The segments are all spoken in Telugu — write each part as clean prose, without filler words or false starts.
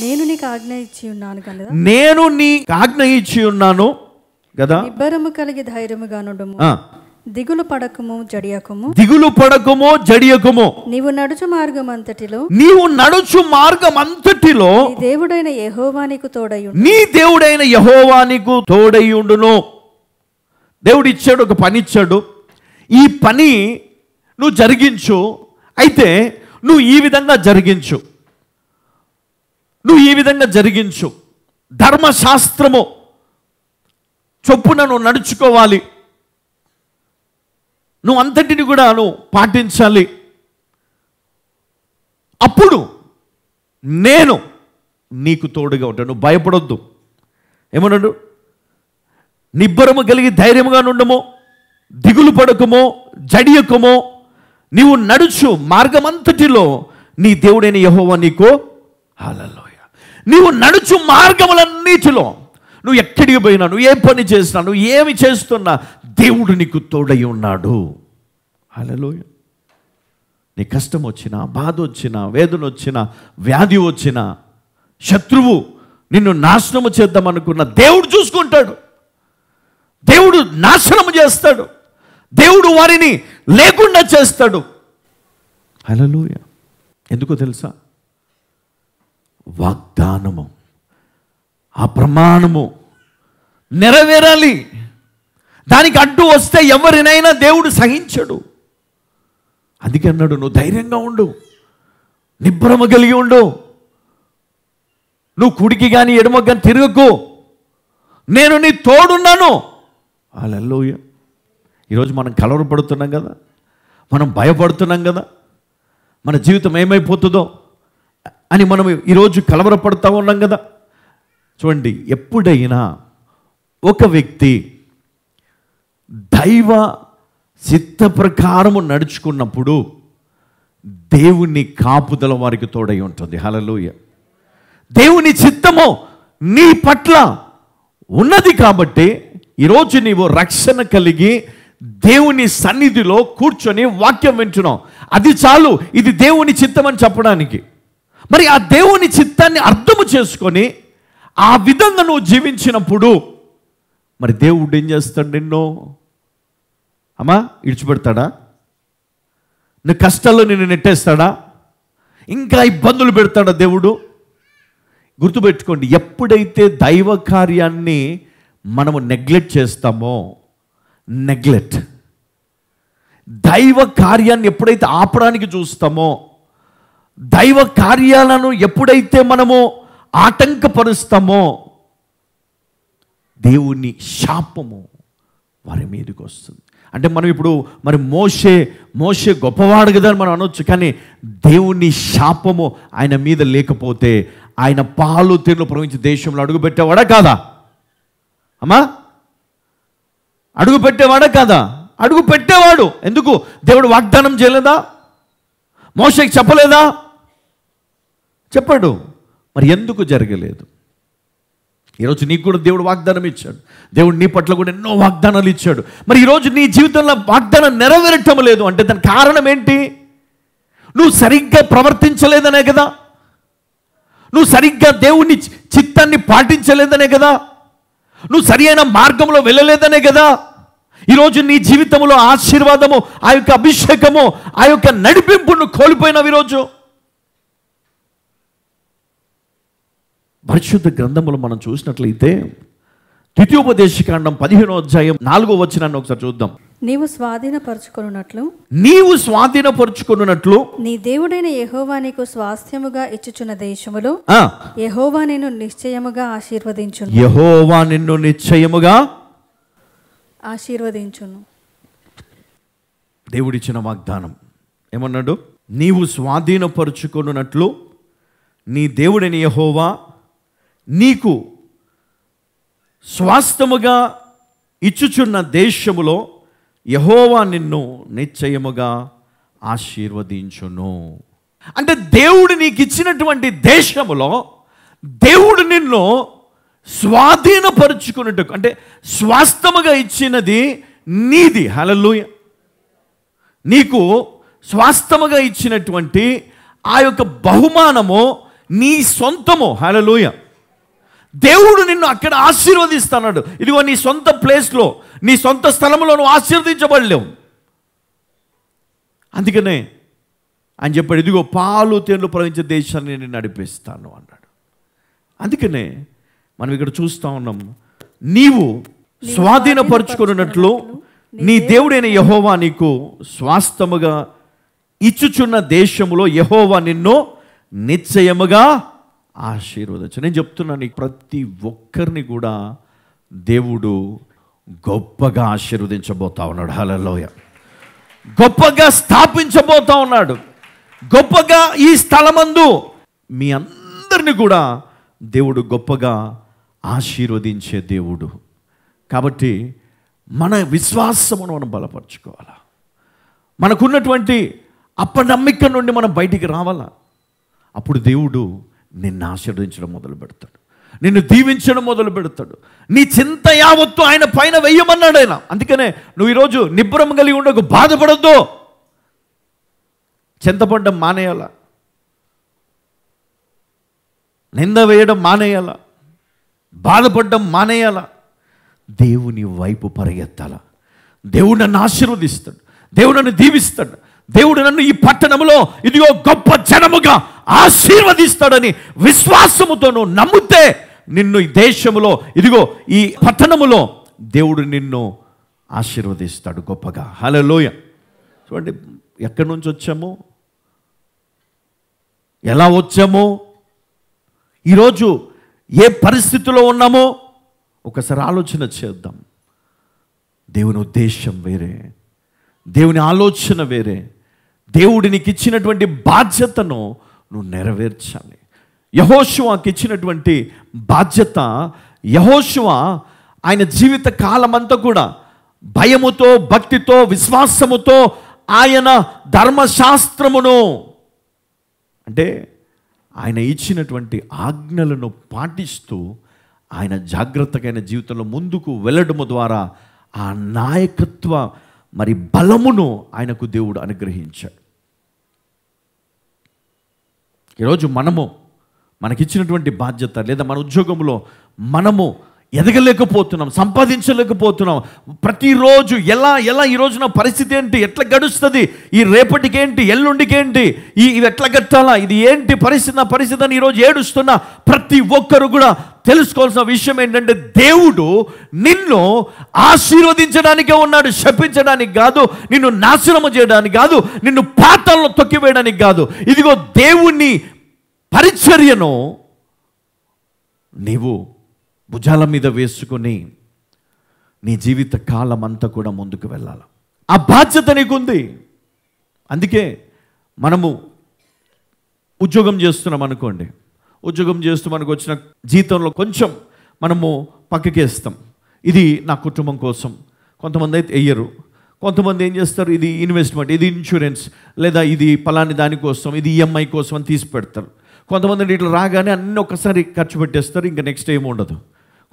నేను నీకు ఆజ్ఞ ఇచ్చి ఉన్నాను కదా, నేను నీకు ఆజ్ఞ ఇచ్చి ఉన్నాను కదా, నిబ్బరము కలిగి ధైర్యముగా నుండుము, దిగులు పడకము జడియకము, దిగులు పడకము జడియకము, నీవు నడుచు మార్గం అంతటిలో నీ దేవుడైన యెహోవా నీకు తోడయుండు, నీ దేవుడైన యెహోవా నీకు తోడయుండును. దేవుడు ఇచ్చాడు, ఒక పని ఇచ్చాడు, ఈ పని నువ్వు జరిగించు. అయితే నువ్వు ఈ విధంగా జరిగించు, ధర్మశాస్త్రము చొప్పున నువ్వు నడుచుకోవాలి, నువ్వు అంతటిని కూడా నువ్వు పాటించాలి. అప్పుడు నేను నీకు తోడుగా ఉంటాను. నువ్వు భయపడొద్దు. ఏమన్నాడు? నిబ్బరము కలిగి ధైర్యముగా నుండము, దిగులు పడకము జడియకము, నీవు నడుచు మార్గమంతటిలో నీ దేవుడైన యెహోవా నీకు హల్లెలూయా. నీవు నడుచు మార్గములన్నిటిలో, నువ్వు ఎక్కడికి పోయినా, నువ్వు ఏ పని చేసినా, నువ్వు ఏమి చేస్తున్నా, దేవుడు నీకు తోడై ఉన్నాడు. హల్లెలూయా. నీ కష్టం వచ్చినా, బాధ వచ్చినా, వేదన వచ్చినా, వ్యాధి వచ్చినా, శత్రువు నిన్ను నాశనము చేద్దామనుకున్న దేవుడు చూసుకుంటాడు. దేవుడు నాశనము చేస్తాడు. దేవుడు వారిని లేకుండా చేస్తాడు. హల్లెలూయా. ఎందుకో తెలుసా? వాగ్దానము, ఆ ప్రమాణము నెరవేరాలి. దానికి అడ్డు వస్తే ఎవరినైనా దేవుడు సహించడు. అందుకే అన్నాడు, నువ్వు ధైర్యంగా ఉండు, నిబ్బరము కలిగి ఉండు, నువ్వు కుడికి కానీ ఎడమకి కానీ తిరగకు, నేను నీ తోడున్నాను. హల్లెలూయా. ఈరోజు మనం కలవరపడుతున్నాం కదా, మనం భయపడుతున్నాం కదా, మన జీవితం ఏమైపోతుందో అని మనం ఈరోజు కలవరపడుతూ ఉన్నాం కదా. చూడండి, ఎప్పుడైనా ఒక వ్యక్తి దైవ చిత్త ప్రకారము నడుచుకున్నప్పుడు దేవుని కాపుదల వారికి తోడై ఉంటుంది. హల్లెలూయా. దేవుని చిత్తము నీ పట్ల ఉన్నది కాబట్టి ఈరోజు నీవు రక్షణ కలిగి దేవుని సన్నిధిలో కూర్చొని వాక్యం వింటున్నావు. అది చాలు, ఇది దేవుని చిత్తం అని చెప్పడానికి. మరి ఆ దేవుని చిత్తాన్ని అర్థము చేసుకొని ఆ విధంగా నువ్వు జీవించినప్పుడు మరి దేవుడు ఏం చేస్తాడు? నిన్ను అమ్మా ఇడిచిపెడతాడా? నువ్వు కష్టాల్లో నిన్ను నెట్టేస్తాడా? ఇంకా ఇబ్బందులు పెడతాడా దేవుడు? గుర్తుపెట్టుకోండి, ఎప్పుడైతే దైవ కార్యాన్ని మనము నెగ్లెక్ట్ చేస్తామో, దైవ కార్యాన్ని ఎప్పుడైతే ఆపడానికి చూస్తామో, దైవ కార్యాలను ఎప్పుడైతే మనము ఆటంకపరుస్తామో, దేవుని శాపము వారి మీదకి వస్తుంది. అంటే మనం ఇప్పుడు మరి మోషే గొప్పవాడు కదా అని మనం అనొచ్చు, కానీ దేవుని శాపము ఆయన మీద లేకపోతే ఆయన పాలు తేనెలు ప్రవహించే దేశంలో అడుగుపెట్టేవాడా కాదా? అమ్మా, అడుగుపెట్టేవాడా కాదా? అడుగు పెట్టేవాడు. ఎందుకు? దేవుడు వాగ్దానం చేయలేదా? మోషేకి చెప్పలేదా? చెప్పాడు. మరి ఎందుకు జరగలేదు? ఈరోజు నీకు కూడా దేవుడు వాగ్దానం ఇచ్చాడు. దేవుడు నీ పట్ల కూడా ఎన్నో వాగ్దానాలు ఇచ్చాడు. మరి ఈరోజు నీ జీవితంలో వాగ్దానం నెరవేరటం లేదు అంటే దానికి కారణం ఏంటి? నువ్వు సరిగ్గా ప్రవర్తించలేదనే కదా, నువ్వు సరిగ్గా దేవుని చిత్తాన్ని పాటించలేదనే కదా, నువ్వు సరి అయిన మార్గంలో వెళ్ళలేదనే కదా ఈరోజు నీ జీవితంలో ఆశీర్వాదము, ఆ యొక్క అభిషేకము, ఆ యొక్క నడిపింపును కోల్పోయినావు. ఈరోజు పరిశుద్ధ గ్రంథములు మనం చూసినట్లయితే ద్వితీయోపదేశకాండం 15వ అధ్యాయం 4వ వచనాన్ని ఒకసారి చూద్దాం. నీవు స్వాధీనపరుచుకొనున్నట్లు నీ దేవుడైన యెహోవా నీకు స్వాస్థ్యముగా ఇచ్చుచున్న దేశములో యెహోవా నిన్ను నిశ్చయముగా ఆశీర్వదించును. యెహోవా నిన్ను నిశ్చయముగా ఆశీర్వదించును. దేవుడిచ్చిన వాగ్దానం ఏమన్నాడు? నీవు స్వాధీనపరుచుకొనున్నట్లు నీ దేవుడైన యెహోవా నీకు స్వాస్థ్యముగా ఇచ్చుచున్న దేశములో యెహోవా నిన్ను నిశ్చయముగా ఆశీర్వదించును. అంటే దేవుడు నీకు ఇచ్చినటువంటి దేశములో దేవుడు నిన్ను స్వాధీనపరుచుకున్నట్టు, అంటే స్వాస్థ్యముగా ఇచ్చినది నీది. హల్లెలూయా. నీకు స్వాస్థ్యముగా ఇచ్చినటువంటి ఆ యొక్క బహుమానము నీ సొంతము. హల్లెలూయా. దేవుడు నిన్ను అక్కడ ఆశీర్వదిస్తున్నాడు. ఇదిగో నీ సొంత ప్లేస్లో, నీ సొంత స్థలంలో నువ్వు ఆశీర్వదించబడలేవు. అందుకనే ఆయన చెప్పాడు, ఇదిగో పాలు తేనెలు ప్రవహించే దేశాన్ని నేను నడిపిస్తాను అన్నాడు. అందుకనే మనం ఇక్కడ చూస్తూ ఉన్నాం, నీవు స్వాధీనపరుచుకున్నట్లు నీ దేవుడైన యెహోవా నీకు స్వాస్థ్యముగా ఇచ్చుచున్న దేశములో యెహోవా నిన్ను నిశ్చయముగా ఆశీర్వదించు. నేను చెప్తున్నాను, ప్రతి ఒక్కరిని కూడా దేవుడు గొప్పగా ఆశీర్వదించబోతా ఉన్నాడు. హల్లెలూయా. గొప్పగా స్థాపించబోతా ఉన్నాడు. గొప్పగా ఈ స్థలమందు మీ అందరిని కూడా దేవుడు గొప్పగా ఆశీర్వదించే దేవుడు. కాబట్టి మన విశ్వాసమును మనం బలపరచుకోవాలా. మనకున్నటువంటి అపనమ్మిక నుండి మనం బయటికి రావాలా. అప్పుడు దేవుడు నిన్ను ఆశీర్వదించడం మొదలు పెడతాడు, నిన్ను దీవించడం మొదలు పెడతాడు. నీ చింత యావత్తు ఆయన పైన వెయ్యమన్నాడు ఆయన. అందుకనే నువ్వు ఈరోజు నిబ్బరం కలిగి ఉండకు, బాధపడద్దు. చింతపడడం మానేయాలా, నింద వేయడం మానేయాలా, బాధపడడం మానేయాలా. దేవుని వైపు పరిగెత్తాలా. దేవుడు నన్ను ఆశీర్వదిస్తాడు, దేవుడు నన్ను దీవిస్తాడు, దేవుడు నన్ను ఈ పట్టణంలో ఇదిగో గొప్ప జనముగా ఆశీర్వదిస్తాడని విశ్వాసముతో నువ్వు నమ్మితే నిన్ను ఈ దేశములో, ఇదిగో ఈ పట్టణములో దేవుడు నిన్ను ఆశీర్వదిస్తాడు గొప్పగా. హల్లెలూయా. చూడండి, ఎక్కడి నుంచి వచ్చాము, ఎలా వచ్చాము, ఈరోజు ఏ పరిస్థితిలో ఉన్నామో ఒకసారి ఆలోచన చేద్దాం. దేవుని ఉద్దేశం వేరే, దేవుని ఆలోచన వేరే. దేవుడు నీకు ఇచ్చినటువంటి బాధ్యతను నువ్వు నెరవేర్చాలి. యెహోషువకి ఇచ్చినటువంటి బాధ్యత, యెహోషువ ఆయన జీవిత కాలమంతా కూడా భయముతో, భక్తితో, విశ్వాసముతో ఆయన ధర్మశాస్త్రమును, అంటే ఆయన ఇచ్చినటువంటి ఆజ్ఞలను పాటిస్తూ ఆయన జాగ్రత్తగా ఆయన జీవితంలో ముందుకు వెళ్ళడము ద్వారా ఆ నాయకత్వ మరి బలమును ఆయనకు దేవుడు అనుగ్రహించాడు. ఈరోజు మనకిచ్చినటువంటి బాధ్యత, లేదా మన ఉద్యోగంలో మనము ఎదగలేకపోతున్నాం, సంపాదించలేకపోతున్నాం. ప్రతిరోజు ఎలా ఈ రోజున పరిస్థితి ఏంటి, ఎట్లా గడుస్తుంది, ఈ రేపటికి ఏంటి, ఎల్లుండికి ఏంటి, ఇవి ఎట్లా కట్టాలా, ఇది ఏంటి పరిస్థితి, నా పరిస్థితి అని ఈరోజు ఏడుస్తున్న ప్రతి ఒక్కరు కూడా తెలుసుకోవాల్సిన విషయం ఏంటంటే, దేవుడు నిన్ను ఆశీర్వదించడానికే ఉన్నాడు, శపించడానికి కాదు, నిన్ను నాశనము చేయడానికి కాదు, నిన్ను పాతాళంలో తొక్కివేయడానికి కాదు. ఇదిగో దేవుని పరిచర్యను నీవు భుజాల మీద వేసుకొని నీ జీవిత కాలం అంతా కూడా ముందుకు వెళ్ళాలి. ఆ బాధ్యత నీకుంది. అందుకే మనము ఉద్యోగం చేస్తున్నాం అనుకోండి, ఉద్యోగం చేస్తూ మనకు వచ్చిన జీతంలో కొంచెం మనము పక్కకేస్తాం, ఇది నా కుటుంబం కోసం. కొంతమంది అయితే వెయ్యరు, కొంతమంది ఏం చేస్తారు, ఇది ఇన్వెస్ట్మెంట్, ఇది ఇన్సూరెన్స్, లేదా ఇది పలాని దానికోసం, ఇది ఈఎంఐ కోసం అని తీసి పెడతారు. కొంతమంది ఇట్లా రాగానే అన్నీ ఒక్కసారి ఖర్చు పెట్టేస్తారు, ఇంకా నెక్స్ట్ ఏమి ఉండదు.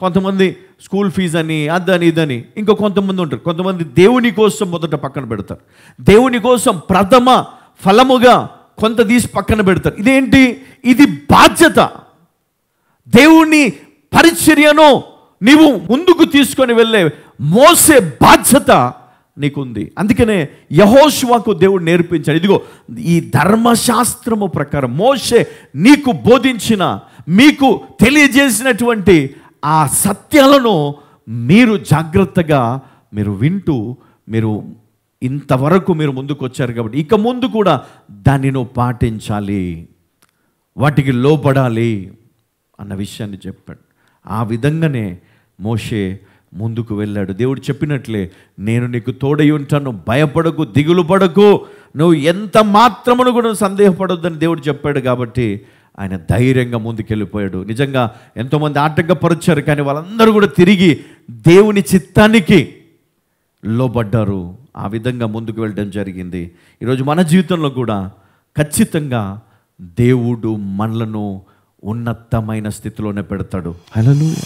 కొంతమంది స్కూల్ ఫీజు అని, అదని ఇదని. ఇంకో కొంతమంది ఉంటారు, కొంతమంది దేవుని కోసం మొదట పక్కన పెడతారు, దేవుని కోసం ప్రథమ ఫలముగా కొంత తీసి పక్కన పెడతారు. ఇదేంటి, ఇది బాధ్యత. దేవుని పరిచర్యను నీవు ముందుకు తీసుకొని వెళ్ళే మోసే బాధ్యత నీకుంది. అందుకనే యెహోషువకు దేవుడు నేర్పించాడు, ఇదిగో ఈ ధర్మశాస్త్రము ప్రకారం మోషే నీకు బోధించిన, మీకు తెలియజేసినటువంటి ఆ సత్యాలను మీరు జాగ్రత్తగా మీరు వింటూ మీరు ఇంతవరకు మీరు ముందుకు వచ్చారు కాబట్టి ఇక ముందు కూడా దాన్ని నువ్వు పాటించాలి, వాటికి లోబడాలి అన్న విషయాన్ని చెప్పాడు. ఆ విధంగానే మోషే ముందుకు వెళ్ళాడు. దేవుడు చెప్పినట్లే, నేను నీకు తోడై ఉంటాను, భయపడకు, దిగులు పడకు, నువ్వు ఎంత మాత్రమును కూడా సందేహపడొద్దని దేవుడు చెప్పాడు. కాబట్టి ఆయన ధైర్యంగా ముందుకెళ్ళిపోయాడు. నిజంగా ఎంతోమంది ఆటంకపరిచారు, కానీ వాళ్ళందరూ కూడా తిరిగి దేవుని చిత్తానికి లోబడ్డారు. ఆ విధంగా ముందుకు వెళ్ళడం జరిగింది. ఈరోజు మన జీవితంలో కూడా ఖచ్చితంగా దేవుడు మనలను ఉన్నతమైన స్థితిలోనే పెడతాడు. హల్లెలూయా.